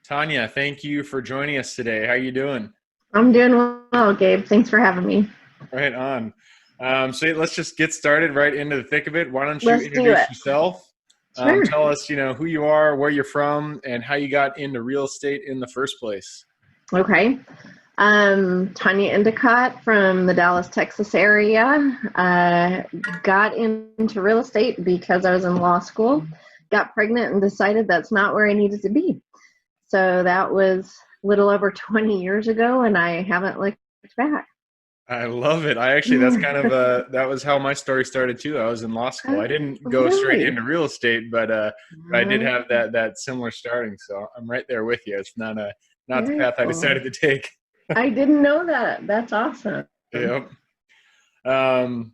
Tanya, thank you for joining us today. How you doing? I'm doing well, Gabe. Thanks for having me. Right on. So let's just get started right into the thick of it. Why don't you Let's do introduce it. yourself? Sure. Tell us, who you are, where you're from, and how you got into real estate in the first place. Okay. Tanya Endicott from the Dallas, Texas area. Got into real estate because I was in law school, got pregnant, and decided that's not where I needed to be. So that was a little over 20 years ago, and I haven't looked back. I love it. That's kind of that was how my story started too. I was in law school. I didn't go straight Really? into real estate, but I did have that similar starting. So I'm right there with you. It's not the Very path I cool. decided to take. I didn't know that. That's awesome. Yep. Um,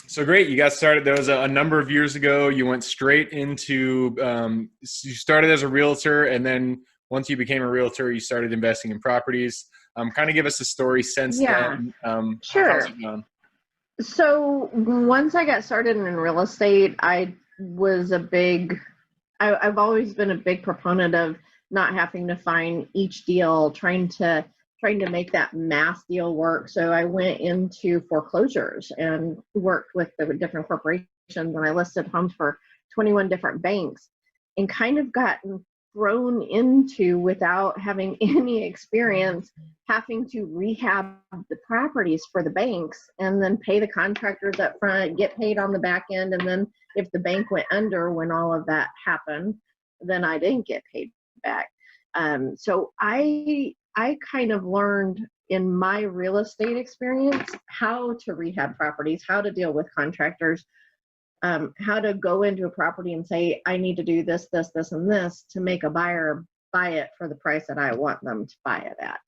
So great, you got started. There was a number of years ago. You went straight into. You started as a realtor, and then once you became a realtor, you started investing in properties. Kind of give us a story since Yeah, then. How's sure. it gone? So once I got started in real estate, was a big, I've always been a big proponent of not having to find each deal, trying to make that mass deal work. So I went into foreclosures and worked with the different corporations, and I listed homes for 21 different banks, and kind of gotten thrown into, without having any experience, having to rehab the properties for the banks and then pay the contractors up front, get paid on the back end, and then if the bank went under when all of that happened, then I didn't get paid back. So I kind of learned in my real estate experience how to rehab properties, how to deal with contractors, how to go into a property and say, I need to do this, this, this, and this to make a buyer buy it for the price that I want them to buy it at.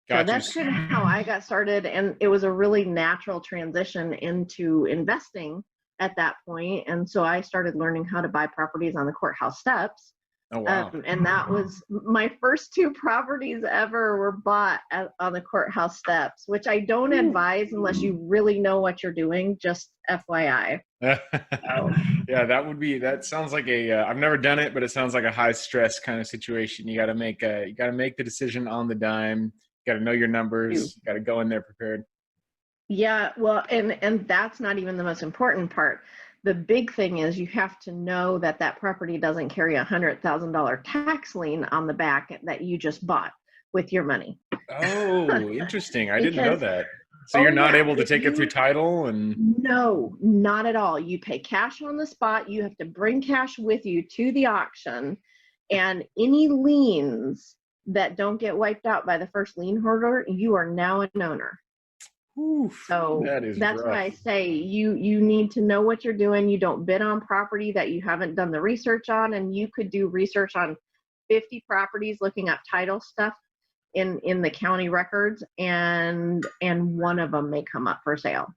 So Got you. that's kind of how I got started. And it was a really natural transition into investing at that point. And so I started learning how to buy properties on the courthouse steps. Oh wow. And that was my first two properties ever were bought on the courthouse steps, which I don't advise unless you really know what you're doing, just FYI. So, Yeah, that sounds like I've never done it, but it sounds like a high stress kind of situation. You got to make the decision on the dime. You got to know your numbers. You got to go in there prepared. yeah, well, and that's not even the most important part. The big thing is you have to know that that property doesn't carry $100,000 tax lien on the back that you just bought with your money. Oh, interesting. I didn't know Because, that. So you're oh not yeah, able to if take it through you, title and no, not at all. You pay cash on the spot. You have to bring cash with you to the auction, and any liens that don't get wiped out by the first lien holder, you are now an owner. oof, So that is that's why rough. I say you need to know what you're doing. You don't bid on property that you haven't done the research on, and you could do research on 50 properties looking up title stuff in the county records, and one of them may come up for sale.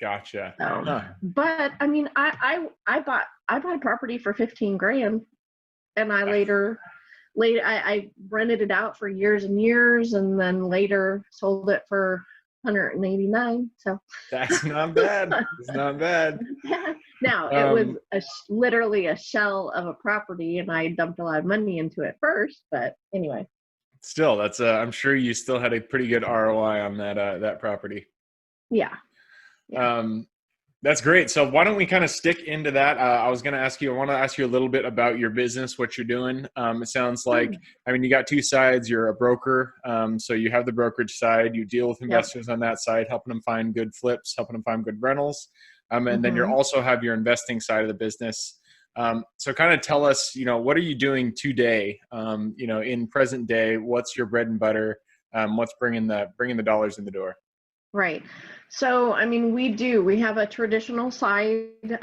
Gotcha. So, Huh. but I mean, I bought property for 15 grand, and I I rented it out for years and years, and then later sold it for 189. So That's not bad. It's not bad. now it was Um, literally a shell of a property, and I dumped a lot of money into it first. But anyway, Still, that's I'm sure you still had a pretty good ROI on that property. yeah, yeah. Um, That's great. So why don't we kind of stick into that? I want to ask you a little bit about your business, what you're doing. It sounds like, Sure. I mean, you got two sides. You're a broker. So you have the brokerage side. You deal with Yep. investors on that side, helping them find good flips, helping them find good rentals. And then you Hmm. also have your investing side of the business. So kind of tell us, what are you doing today? In present day, what's your bread and butter? What's bringing the dollars in the door? Right. So, I mean, we have a traditional side,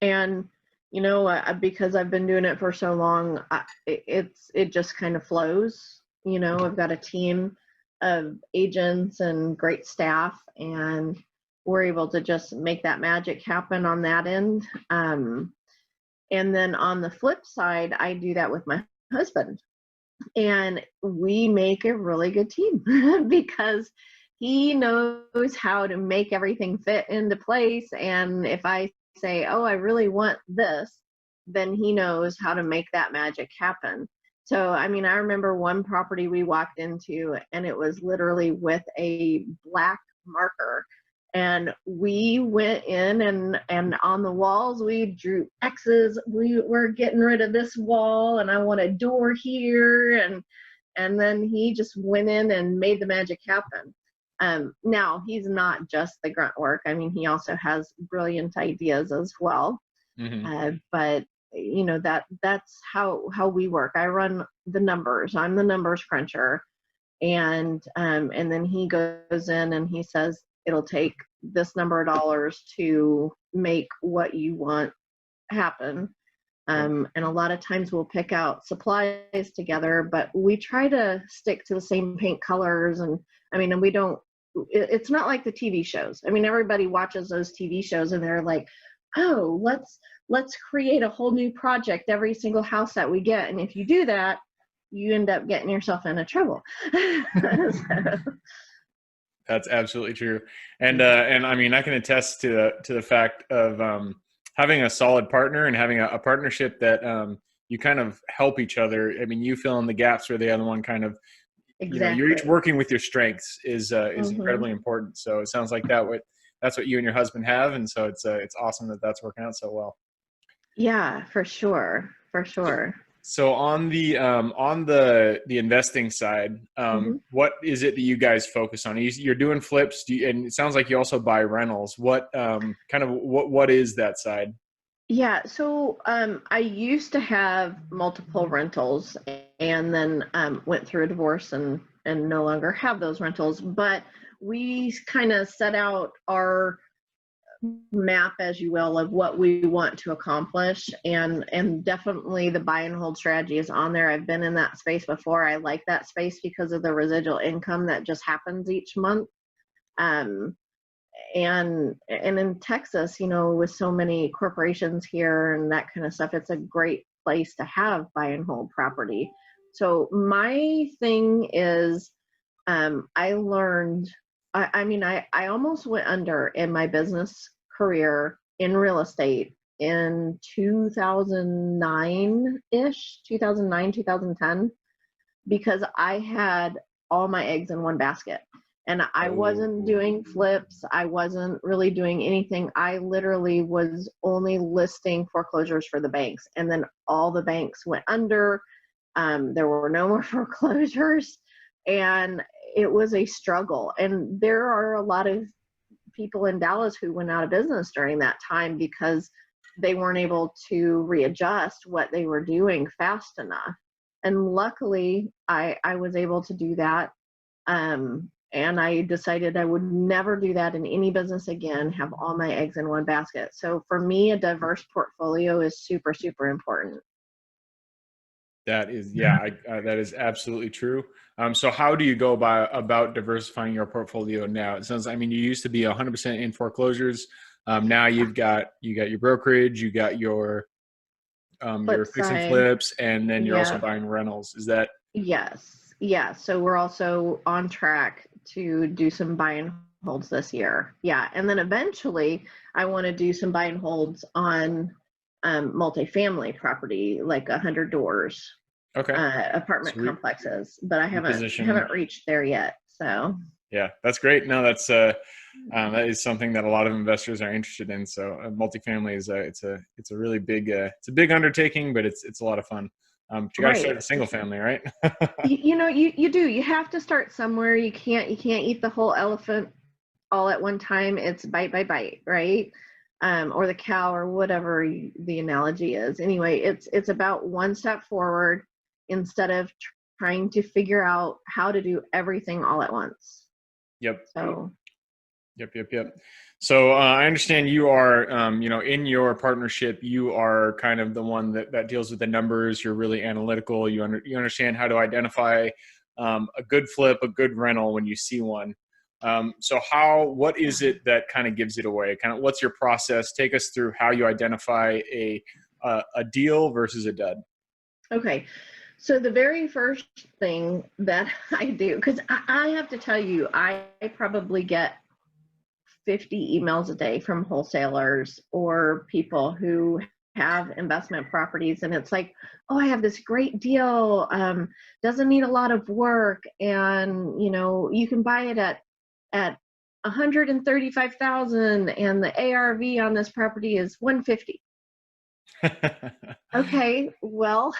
and because I've been doing it for so long, it just kind of flows. I've got a team of agents and great staff, and we're able to just make that magic happen on that end. And then on the flip side, I do that with my husband, and we make a really good team because he knows how to make everything fit into place. And if I say, oh, I really want this, then he knows how to make that magic happen. So, I mean, I remember one property we walked into, and it was literally with a black marker. And we went in, and on the walls, we drew X's. We were getting rid of this wall, and I want a door here. And then he just went in and made the magic happen. Now, he's not just the grunt work. I mean, he also has brilliant ideas as well. But you know, that's how we work. I run the numbers. I'm the numbers cruncher, and then he goes in and he says it'll take this number of dollars to make what you want happen. And a lot of times we'll pick out supplies together, but we try to stick to the same paint colors. And I mean, and we don't, it's not like the TV shows. I mean, everybody watches those TV shows and they're like, oh, let's create a whole new project every single house that we get. And if you do that, you end up getting yourself into trouble. That's absolutely true. And I mean, I can attest to the fact of having a solid partner and having a partnership that you kind of help each other. I mean, you fill in the gaps where the other one kind of, you know, you're each working with your strengths is incredibly important. So it sounds like that's what you and your husband have. And so it's awesome that that's working out so well. Yeah, for sure. For sure. So on the investing side, what is it that you guys focus on? You're doing flips, and it sounds like you also buy rentals. What what is that side? Yeah, so I used to have multiple rentals, and then went through a divorce and no longer have those rentals. But we kind of set out our map, as you will, of what we want to accomplish, and definitely the buy and hold strategy is on there. I've been in that space before. I like that space because of the residual income that just happens each month. And in Texas, you know, with so many corporations here and that kind of stuff, it's a great place to have buy and hold property. So my thing is, I learned, I mean, I almost went under in my business career in real estate in 2009-ish, 2010, because I had all my eggs in one basket. And I wasn't doing flips. I wasn't really doing anything. I literally was only listing foreclosures for the banks. And then all the banks went under. There were no more foreclosures. And it was a struggle. And there are a lot of people in Dallas who went out of business during that time because they weren't able to readjust what they were doing fast enough. And luckily, I was able to do that. And I decided I would never do that in any business again, have all my eggs in one basket. So for me, a diverse portfolio is super, super important. That is, yeah, that is absolutely true. So how do you go about diversifying your portfolio now? It sounds, I mean, you used to be 100% in foreclosures. Now you got your brokerage, you got your fix and flips, and then you're also buying rentals. Is that? Yes. Yeah. So we're also on track to do some buy and holds this year. Yeah. And then eventually I want to do some buy and holds on multifamily property, like 100 doors, apartment complexes, but I haven't reached there yet. So yeah, that's great. No, that's that is something that a lot of investors are interested in. So multifamily is it's a really big it's a big undertaking, but it's a lot of fun. But you got to start a single family, right? you know, you do. You have to start somewhere. You can't eat the whole elephant all at one time. It's bite by bite, right? Or the cow, or whatever the analogy is. Anyway, it's about one step forward instead of trying to figure out how to do everything all at once. Yep. So. Yep. So I understand you are, you know, in your partnership, you are kind of the one that deals with the numbers. You're really analytical. You understand how to identify a good flip, a good rental when you see one. So what is it that kind of gives it away? Kind of what's your process? Take us through how you identify a deal versus a dud. Okay. So the very first thing that I do, because I have to tell you, I probably get 50 emails a day from wholesalers or people who have investment properties and it's like, oh, I have this great deal, doesn't need a lot of work, and you can buy it at 135,000 and the ARV on this property is 150. Okay, well,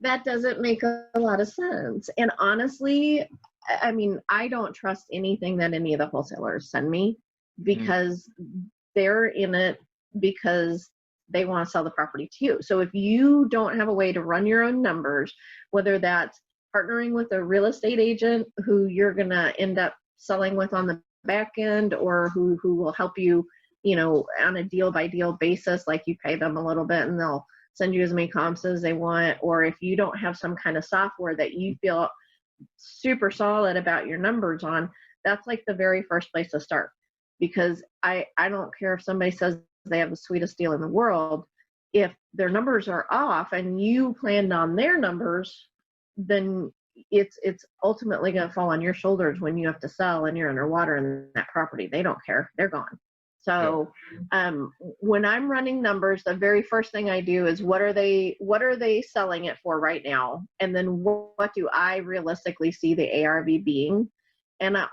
that doesn't make a lot of sense. And honestly, I mean, I don't trust anything that any of the wholesalers send me, because they're in it because they want to sell the property to you. So if you don't have a way to run your own numbers, whether that's partnering with a real estate agent who you're going to end up selling with on the back end, or who will help you, on a deal by deal basis, like you pay them a little bit and they'll send you as many comps as they want, or if you don't have some kind of software that you feel super solid about your numbers on, that's like the very first place to start. Because I don't care if somebody says they have the sweetest deal in the world, if their numbers are off and you planned on their numbers, then it's ultimately going to fall on your shoulders when you have to sell and you're underwater in that property. They don't care, they're gone. So when I'm running numbers, the very first thing I do is what are they selling it for right now? And then what do I realistically see the ARV being? And I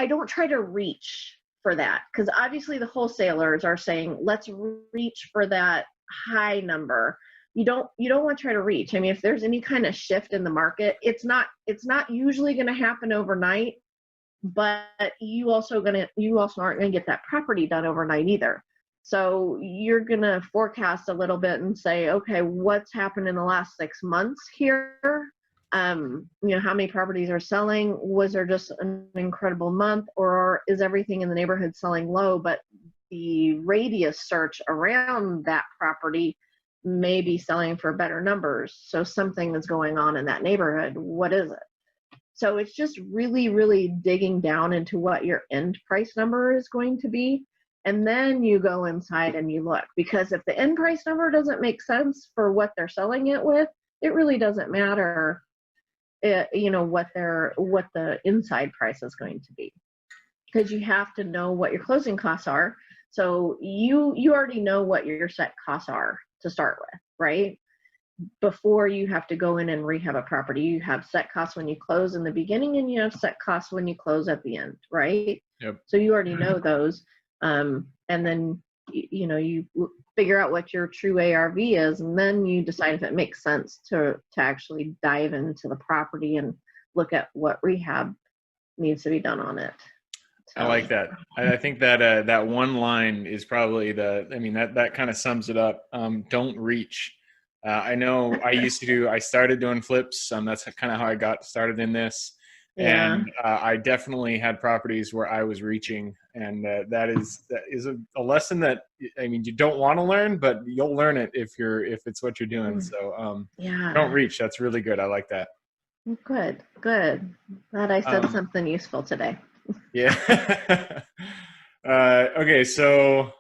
don't try to reach for that, because obviously the wholesalers are saying, let's reach for that high number. You don't want to try to reach. I mean, if there's any kind of shift in the market, it's not usually going to happen overnight. But you also aren't going to get that property done overnight either. So you're going to forecast a little bit and say, okay, what's happened in the last 6 months here? How many properties are selling? Was there just an incredible month, or is everything in the neighborhood selling low, but the radius search around that property may be selling for better numbers? So something is going on in that neighborhood. What is it? So it's just really, really digging down into what your end price number is going to be. And then you go inside and you look, because if the end price number doesn't make sense for what they're selling it with, it really doesn't matter, what the inside price is going to be, because you have to know what your closing costs are. So you already know what your set costs are to start with, right? Before you have to go in and rehab a property, you have set costs when you close in the beginning, and you have set costs when you close at the end, right? Yep. So you already know those, and then you figure out what your true ARV is, and then you decide if it makes sense to actually dive into the property and look at what rehab needs to be done on it. I like that. I think that that one line is probably that kind of sums it up. Don't reach. I know I started doing flips. That's kind of how I got started in this. Yeah. And I definitely had properties where I was reaching. And that is a lesson that, you don't want to learn, but you'll learn it if it's what you're doing. So don't reach. That's really good. I like that. Good. Glad I said something useful today. Yeah. Okay. So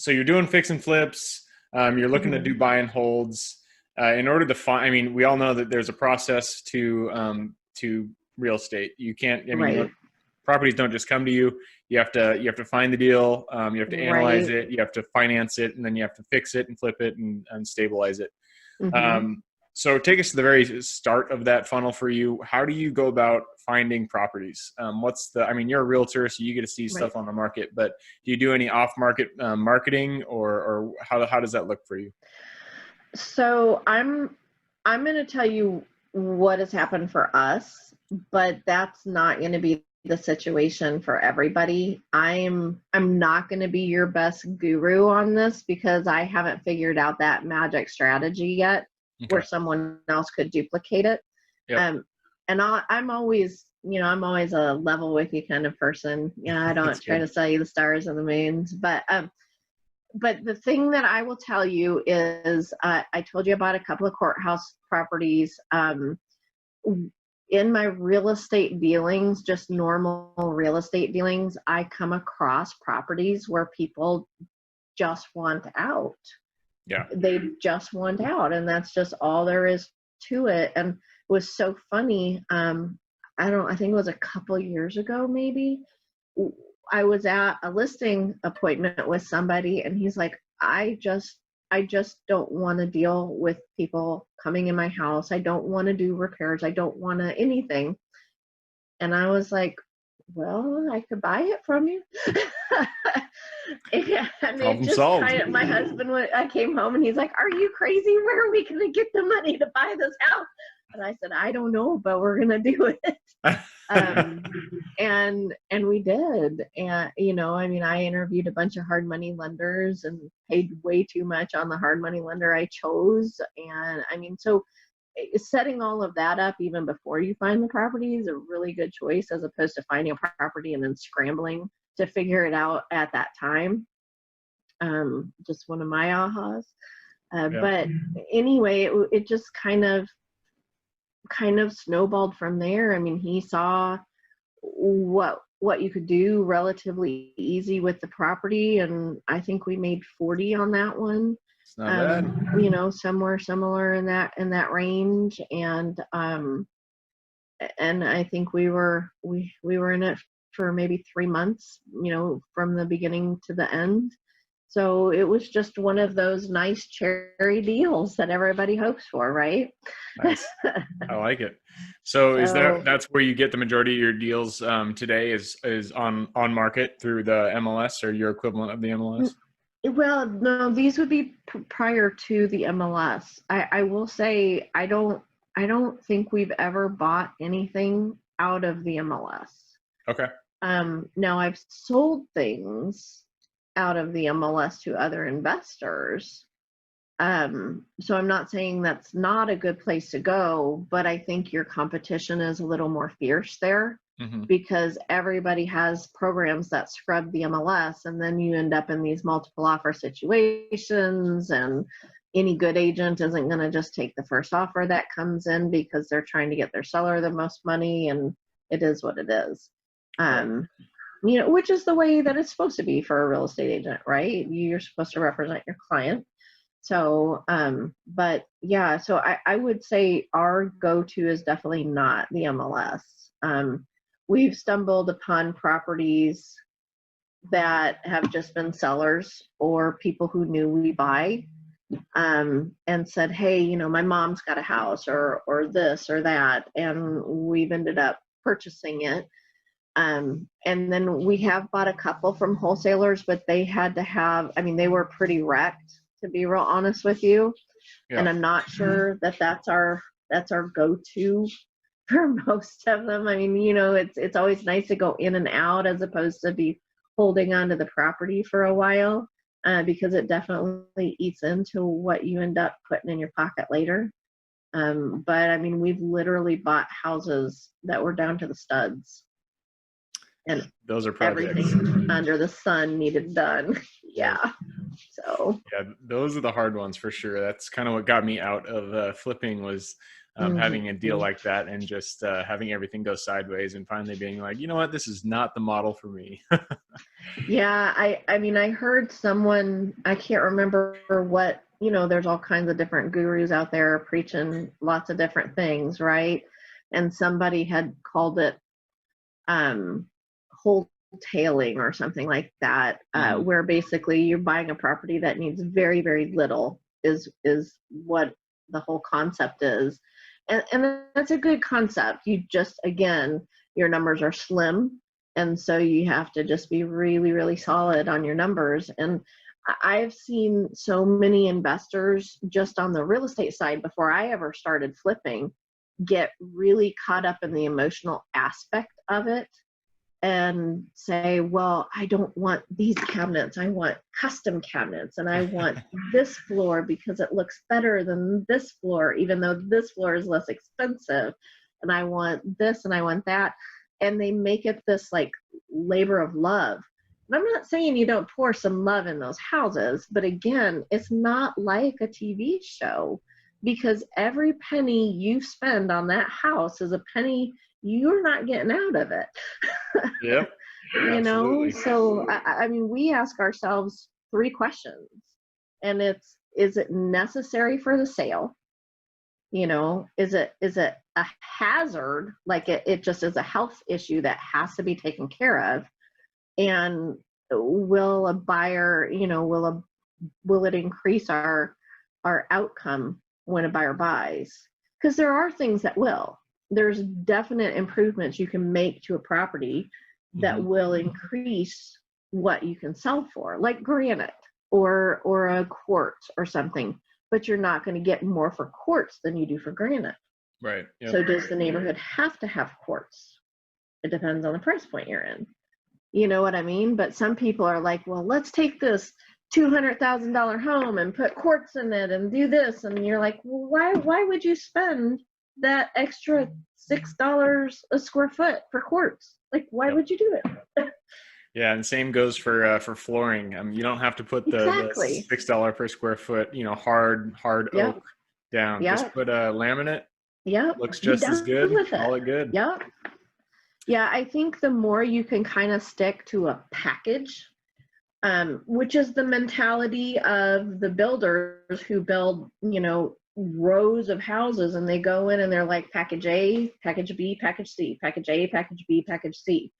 you're doing fix and flips. You're looking to do buy and holds. In order to find, we all know that there's a process to real estate. You can't, properties don't just come to you. You have to find the deal. You have to analyze it. You have to finance it, and then you have to fix it and flip it and stabilize it. So take us to the very start of that funnel for you. How do you go about finding properties? You're a realtor, so you get to see stuff on the market, but do you do any off-market marketing, or how does that look for you? So I'm going to tell you what has happened for us, but that's not going to be the situation for everybody. I'm not going to be your best guru on this, because I haven't figured out that magic strategy yet. Okay. Where someone else could duplicate it. Yep. And I'm always a level with you kind of person. I don't try to sell you the stars and the moons, but the thing that I will tell you is, I told you about a couple of courthouse properties. In my real estate dealings, just normal real estate dealings, I come across properties where people just want out. Yeah, they just want out, and that's just all there is to it. And it was so funny. I think it was a couple years ago, maybe. I was at a listing appointment with somebody, and he's like, I just don't want to deal with people coming in my house. I don't want to do repairs. I don't want to anything. And I was like, well, I could buy it from you. And it Problem just solved. kind of, my husband, I came home and he's like, are you crazy? Where are we going to get the money to buy this house? And I said, I don't know, but we're going to do it. And we did. And, you know, I mean, I interviewed a bunch of hard money lenders and paid way too much on the hard money lender I chose. And I mean, so setting all of that up even before you find the property is a really good choice, as opposed to finding a property and then scrambling to figure it out at that time. Just one of my ahas. But anyway, it just kind of snowballed from there. I mean, he saw what you could do relatively easy with the property, and I think we made 40 on that one. It's not bad. You know, somewhere similar in that range. And I think we were in it for maybe 3 months, you know, from the beginning to the end. So it was just one of those nice cherry deals that everybody hopes for, right? Nice. I like it. So that's where you get the majority of your deals today is on market through the MLS or your equivalent of the MLS? Well, no, these would be prior to the MLS. I will say I don't think we've ever bought anything out of the MLS. Okay. Now I've sold things out of the MLS to other investors. So I'm not saying that's not a good place to go, but I think your competition is a little more fierce there. Mm-hmm. Because everybody has programs that scrub the MLS, and then you end up in these multiple offer situations, and any good agent isn't going to just take the first offer that comes in because they're trying to get their seller the most money, and it is what it is. You know, which is the way that it's supposed to be for a real estate agent, right? You're supposed to represent your client. So, but yeah, so I would say our go-to is definitely not the MLS. We've stumbled upon properties that have just been sellers or people who knew we buy, and said, hey, you know, my mom's got a house or this or that, and we've ended up purchasing it. And then we have bought a couple from wholesalers, but they had to have, I mean, they were pretty wrecked, to be real honest with you. Yeah. And I'm not sure that that's our go-to for most of them. I mean, you know, it's always nice to go in and out as opposed to be holding onto the property for a while, because it definitely eats into what you end up putting in your pocket later. But I mean, we've literally bought houses that were down to the studs. And those are projects. Everything under the sun needed done. Yeah. So. Yeah, those are the hard ones for sure. That's kind of what got me out of flipping was having a deal like that and just having everything go sideways and finally being like, you know what, this is not the model for me. Yeah, I mean, I heard someone, I can't remember what, you know, there's all kinds of different gurus out there preaching lots of different things, and somebody had called it wholetailing or something like that, where basically you're buying a property that needs very, very little is what the whole concept is. And that's a good concept. You just, again, your numbers are slim. And so you have to just be really, really solid on your numbers. And I've seen so many investors just on the real estate side before I ever started flipping get really caught up in the emotional aspect of it and say, well, I don't want these cabinets. I want custom cabinets, and I want this floor because it looks better than this floor, even though this floor is less expensive. And I want this and I want that. And they make it this like labor of love. And I'm not saying you don't pour some love in those houses, but again, it's not like a TV show, because every penny you spend on that house is a penny you're not getting out of it. Yep. You know, so I mean, we ask ourselves 3 questions, and is it necessary for the sale? You know, is it a hazard? Like it just is a health issue that has to be taken care of? And will a buyer, will it increase our outcome when a buyer buys? Because there are things that will. There's definite improvements you can make to a property that will increase what you can sell for, like granite or a quartz or something. But you're not going to get more for quartz than you do for granite. Right. Yep. So does the neighborhood have to have quartz? It depends on the price point you're in. You know what I mean? But some people are like, well, let's take this $200,000 home and put quartz in it and do this. And you're like, well, why would you spend that extra $6 a square foot for quartz? Like, why would you do it? Yeah, and same goes for flooring. You don't have to put the $6 per square foot, hard oak down. Just put a laminate. Looks just as good. Call it good. Yeah, I think the more you can kind of stick to a package, which is the mentality of the builders who build, rows of houses, and they go in and they're like package A, package B, package C, package A, package B, package C.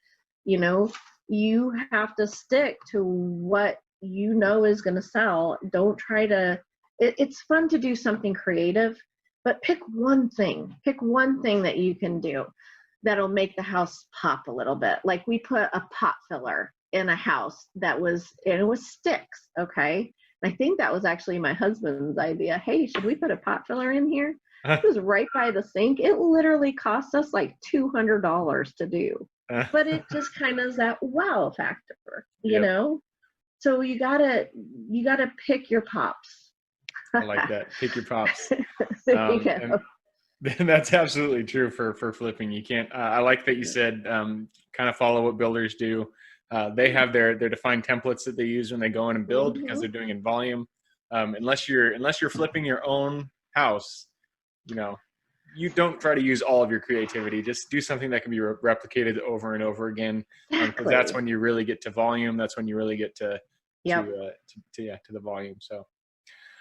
You have to stick to what is going to sell. Don't try to, it's fun to do something creative, but pick one thing that you can do that'll make the house pop a little bit. Like we put a pot filler in a house it was sticks. Okay. And I think that was actually my husband's idea. Hey, should we put a pot filler in here? It was right by the sink. It literally cost us like $200 to do, but it just kind of is that wow factor, you know? So you gotta pick your pops. I like that. Pick your pops. There you go. That's absolutely true for flipping. You can't, I like that you said, kind of follow what builders do. They have their defined templates that they use when they go in and build because they're doing in volume. Unless you're flipping your own house, you don't try to use all of your creativity. Just do something that can be replicated over and over again. Because that's when you really get to volume. That's when you really get to the volume. So.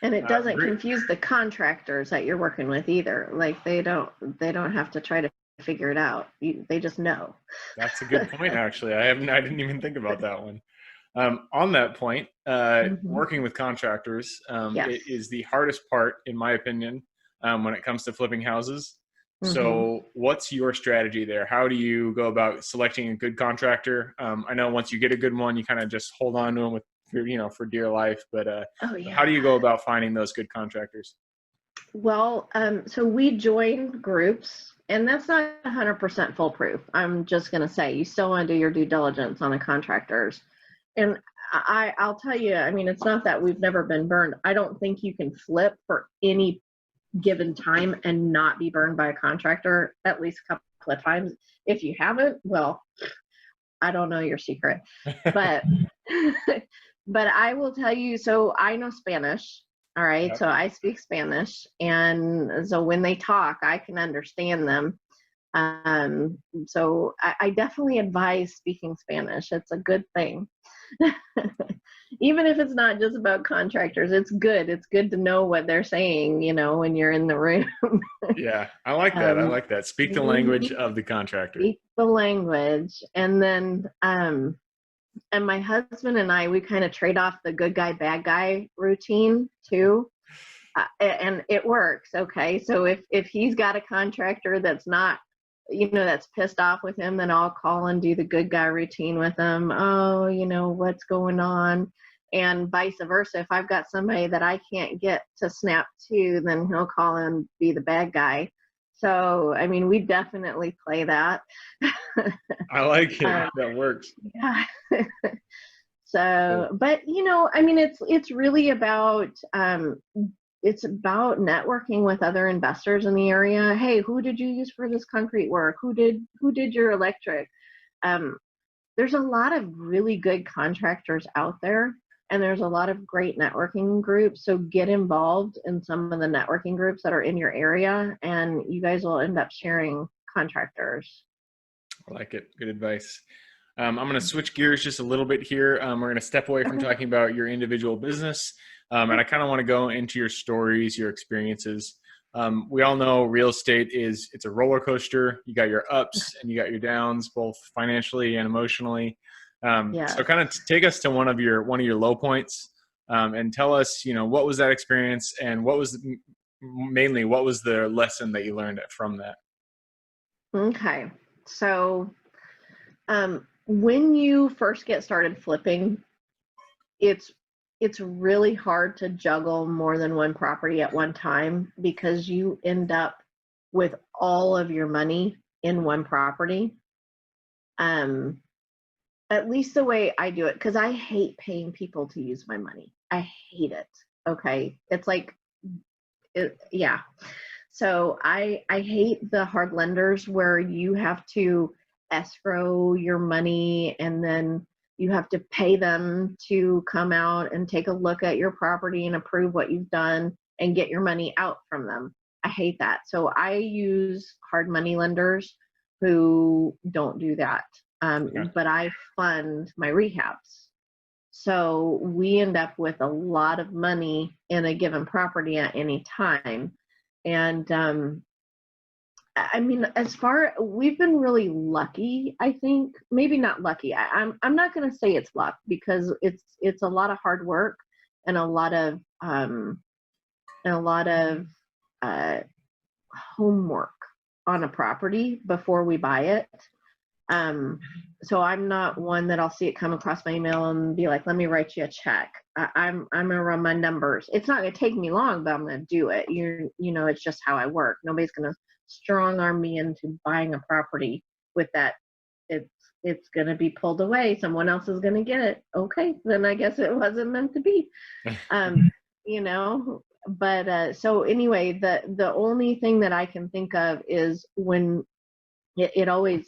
And it doesn't confuse the contractors that you're working with either. Like they don't have to try to figure it out. They just know. That's a good point, actually. I didn't even think about that one. On that point, working with contractors it is the hardest part, in my opinion, when it comes to flipping houses. So what's your strategy there? How do you go about selecting a good contractor? I know once you get a good one, you kind of just hold on to them for dear life. But how do you go about finding those good contractors? Well, so we join groups, and that's not 100% foolproof. I'm just going to say you still want to do your due diligence on the contractors. And I'll tell you, I mean, it's not that we've never been burned. I don't think you can flip for any given time and not be burned by a contractor at least a couple of times. If you haven't, well, I don't know your secret, but but I will tell you, so I know Spanish. All right. Yep. So I speak Spanish. And so when they talk, I can understand them. So I definitely advise speaking Spanish. It's a good thing. Even if it's not just about contractors, it's good. It's good to know what they're saying, when you're in the room. Yeah, I like that. I like that. Speak the language of the contractor. Speak the language. And then, and my husband and I, we kind of trade off the good guy, bad guy routine too. And it works. Okay. So if he's got a contractor that's not, that's pissed off with him, then I'll call and do the good guy routine with him. Oh, what's going on? And vice versa. If I've got somebody that I can't get to snap to, then he'll call and be the bad guy. So, I mean, we definitely play that. I like it. That works. Yeah. So, but I mean, it's really about, it's about networking with other investors in the area. Hey, who did you use for this concrete work? Who did your electric? There's a lot of really good contractors out there, and there's a lot of great networking groups. So get involved in some of the networking groups that are in your area, and you guys will end up sharing contractors. I like it. Good advice. I'm going to switch gears just a little bit here. We're going to step away from talking about your individual business. And I kind of want to go into your stories, your experiences. We all know real estate it's a roller coaster. You got your ups and you got your downs, both financially and emotionally. Yeah. So kind of take us to one of your low points, and tell us, what was that experience, and mainly what was the lesson that you learned from that? Okay. So, when you first get started flipping, it's it's really hard to juggle more than one property at one time because you end up with all of your money in one property. Um, at least the way I do it, because I hate paying people to use my money. I hate it. Okay. It's like, yeah. So I hate the hard lenders where you have to escrow your money and then you have to pay them to come out and take a look at your property and approve what you've done and get your money out from them. I hate that. So I use hard money lenders who don't do that. Okay. But I fund my rehabs. So we end up with a lot of money in a given property at any time. And I mean, we've been really lucky, I think. Maybe not lucky. I'm not going to say it's luck because it's a lot of hard work and a lot of uh, homework on a property before we buy it. So I'm not one that I'll see it come across my email and be like, let me write you a check. I'm gonna run my numbers. It's not gonna take me long, but I'm gonna do it. It's just how I work. Nobody's gonna strong arm me into buying a property with that. It's gonna be pulled away. Someone else is gonna get it. Okay, then I guess it wasn't meant to be. Um, but so anyway, the only thing that I can think of is when it always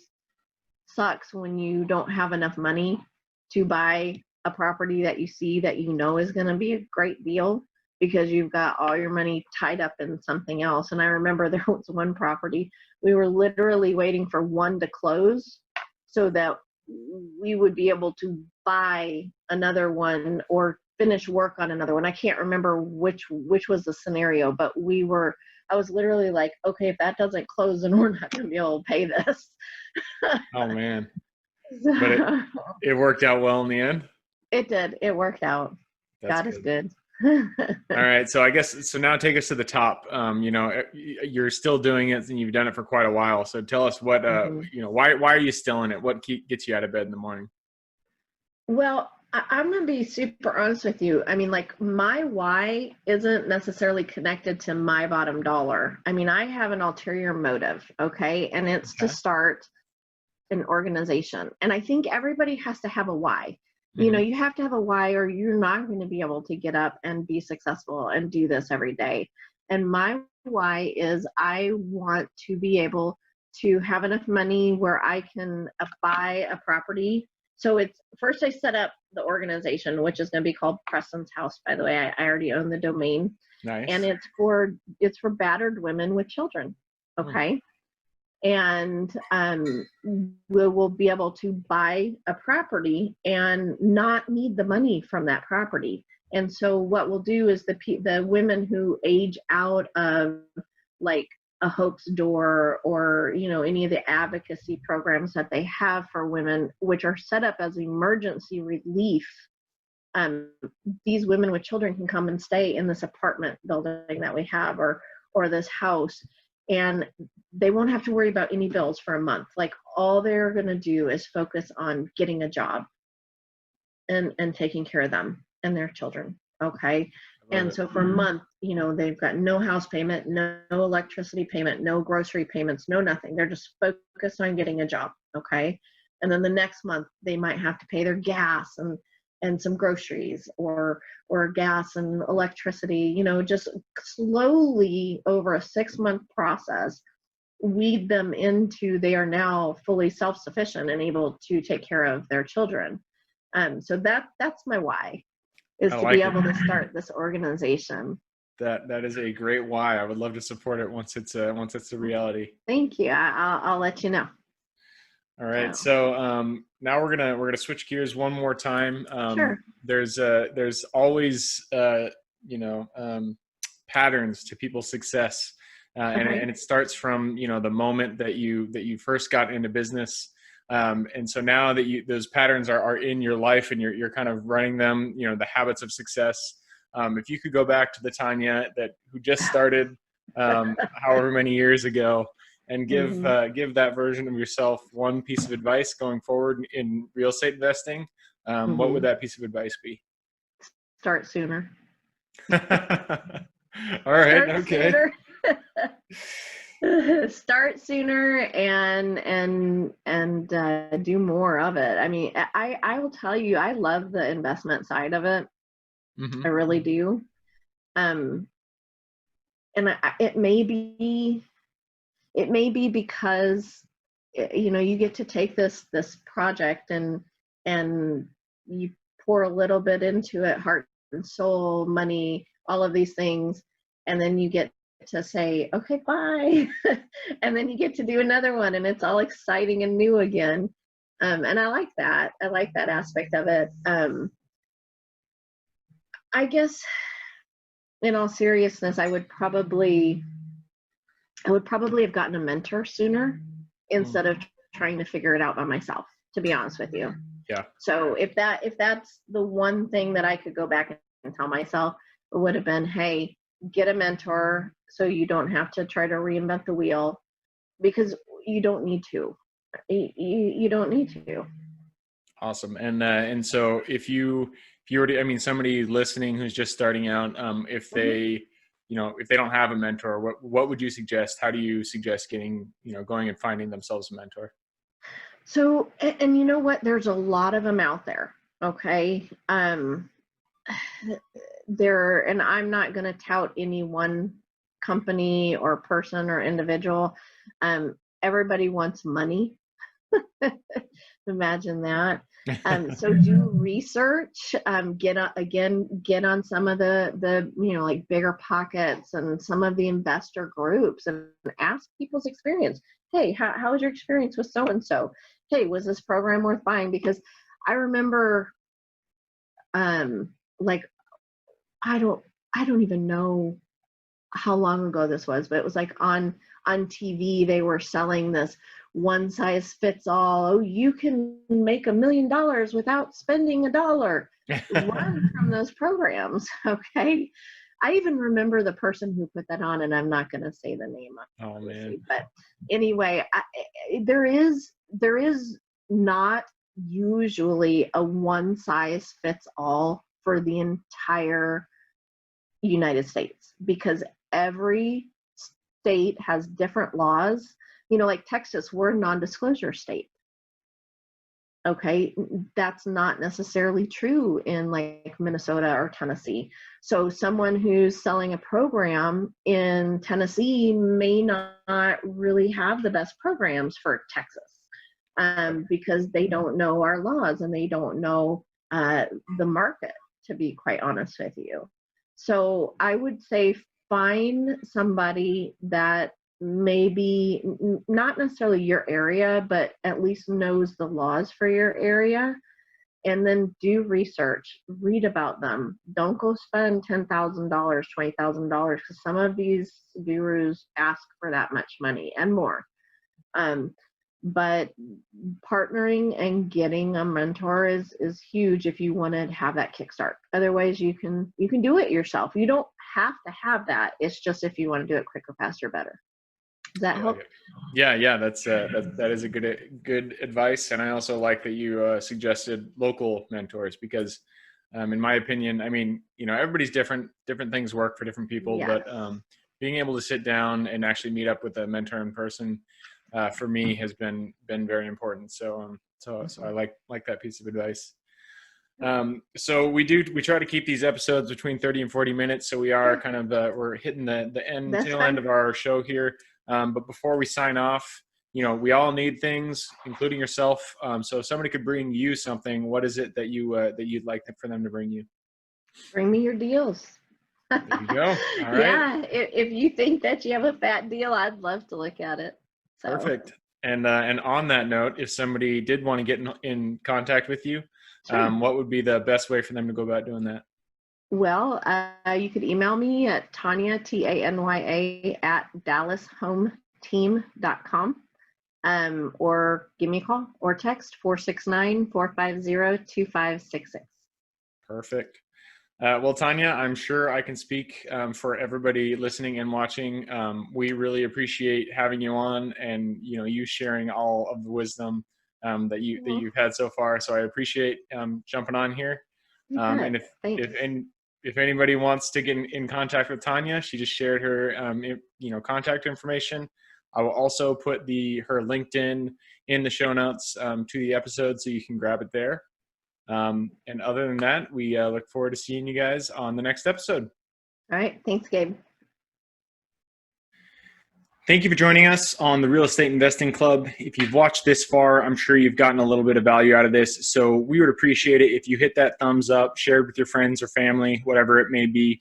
sucks when you don't have enough money to buy a property that you see that is going to be a great deal because you've got all your money tied up in something else. And I remember there was one property we were literally waiting for one to close so that we would be able to buy another one or finish work on another one. I can't remember which was the scenario, but I was literally like, okay, if that doesn't close, then we're not going to be able to pay this. Oh man. But it worked out well in the end. It did. It worked out. That's God is good. good. All right. So I guess, so now take us to the top. You're still doing it and you've done it for quite a while. So tell us Mhm. why are you still in it? What gets you out of bed in the morning? Well, I'm going to be super honest with you. I mean, like, my why isn't necessarily connected to my bottom dollar. I mean, I have an ulterior motive, okay? And it's to Okay. start an organization. And I think everybody has to have a why. Mm-hmm. You have to have a why or you're not going to be able to get up and be successful and do this every day. And my why is I want to be able to have enough money where I can buy a property. So it's first I set up the organization, which is going to be called Preston's House, by the way. I already own the domain. And Nice. it's for battered women with children. Okay. And we will be able to buy a property and not need the money from that property. And so what we'll do is the women who age out of like a Hope's Door or any of the advocacy programs that they have for women, which are set up as emergency relief. Um, these women with children can come and stay in this apartment building that we have or this house, and they won't have to worry about any bills for a month. Like, all they're going to do is focus on getting a job and taking care of them and their children. Okay. I love And it. so for a month, they've got no house payment, no electricity payment, no grocery payments, no nothing. They're just focused on getting a job. Okay. And then the next month they might have to pay their gas and some groceries or gas and electricity, just slowly over a 6-month process, weed them into they are now fully self-sufficient and able to take care of their children. So that's my why, is I to be like it. able to start this organization. That is a great why. I would love to support it once it's a reality. Thank you. I'll let you know. All right. So, So now we're gonna switch gears one more time. sure. There's always patterns to people's success, and Okay. it starts from the moment that you first got into business. And so now that those patterns are in your life and you're kind of running them, the habits of success. If you could go back to the Tanya who just started, however many years ago, and give that version of yourself one piece of advice going forward in real estate investing, what would that piece of advice be? Start sooner. All right. Start Okay. Sooner. Start sooner and do more of it. I mean, I will tell you, I love the investment side of it. I really do. And it may be because you get to take this project and you pour a little bit into it, heart and soul, money, all of these things, and then you get to say, okay, bye. And then you get to do another one, and it's all exciting and new again. And I like that aspect of it. I guess in all seriousness, I would probably have gotten a mentor sooner instead of trying to figure it out by myself, to be honest with you. Yeah. So if that's the one thing that I could go back and tell myself, it would have been, hey, get a mentor so you don't have to try to reinvent the wheel, because you don't need to. You don't need to. Awesome. And so if you were to, somebody listening who's just starting out, if they if they don't have a mentor, what would you suggest? How do you suggest getting, going and finding themselves a mentor? So, and you know what? There's a lot of them out there. Okay. And I'm not going to tout any one company or person or individual. Everybody wants money. Imagine that. So do research, get on some of the like Bigger Pockets and some of the investor groups, and ask people's experience. Hey, how was your experience with so-and-so? Hey, was this program worth buying? Because I remember, like, I don't even know how long ago this was, but it was like on TV, they were selling this one size fits all. Oh, you can make $1 million without spending $1. Run from those programs. Okay. I even remember the person who put that on, and I'm not going to say the name. Oh man. But anyway, there is not usually a one size fits all for the entire United States, because every state has different laws. Like Texas, we're a non-disclosure state. Okay, that's not necessarily true in like Minnesota or Tennessee. So someone who's selling a program in Tennessee may not really have the best programs for Texas, because they don't know our laws and they don't know the market, to be quite honest with you. So I would say find somebody that maybe not necessarily your area, but at least knows the laws for your area, and then do research, read about them. Don't go spend $10,000, $20,000, because some of these gurus ask for that much money and more. But partnering and getting a mentor is huge if you want to have that kickstart. Otherwise, you can do it yourself. You don't have to have that. It's just if you want to do it quicker, faster, better. Does that help? Yeah. That is a good advice. And I also like that you suggested local mentors, because in my opinion, everybody's different things work for different people. Yes. But being able to sit down and actually meet up with a mentor in person, for me has been very important. So I like that piece of advice. So we try to keep these episodes between 30 and 40 minutes. So we are kind of, we're hitting the tail end of our show here. But before we sign off, we all need things, including yourself. So if somebody could bring you something, what is it that you'd like for them to bring you? Bring me your deals. There you go. All right. Yeah. If you think that you have a fat deal, I'd love to look at it. So. Perfect. And on that note, if somebody did want to get in contact with you, sure. What would be the best way for them to go about doing that? Well, you could email me at Tanya, Tanya, @DallasHomeTeam.com. or give me a call or text 469-450-2566. Perfect. Well, Tanya, I'm sure I can speak for everybody listening and watching. We really appreciate having you on, and you sharing all of the wisdom that you've had so far. So I appreciate jumping on here. And if anybody wants to get in contact with Tanya, she just shared her contact information. I will also put her LinkedIn in the show notes to the episode, so you can grab it there. And other than that, we look forward to seeing you guys on the next episode. All right. Thanks, Gabe. Thank you for joining us on the Real Estate Investing Club. If you've watched this far, I'm sure you've gotten a little bit of value out of this. So we would appreciate it if you hit that thumbs up, share it with your friends or family, whatever it may be.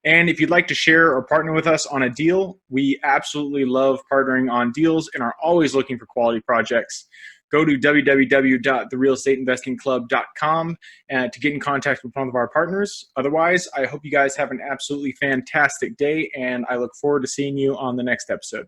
And if you'd like to share or partner with us on a deal, we absolutely love partnering on deals and are always looking for quality projects. Go to www.therealestateinvestingclub.com to get in contact with one of our partners. Otherwise, I hope you guys have an absolutely fantastic day, and I look forward to seeing you on the next episode.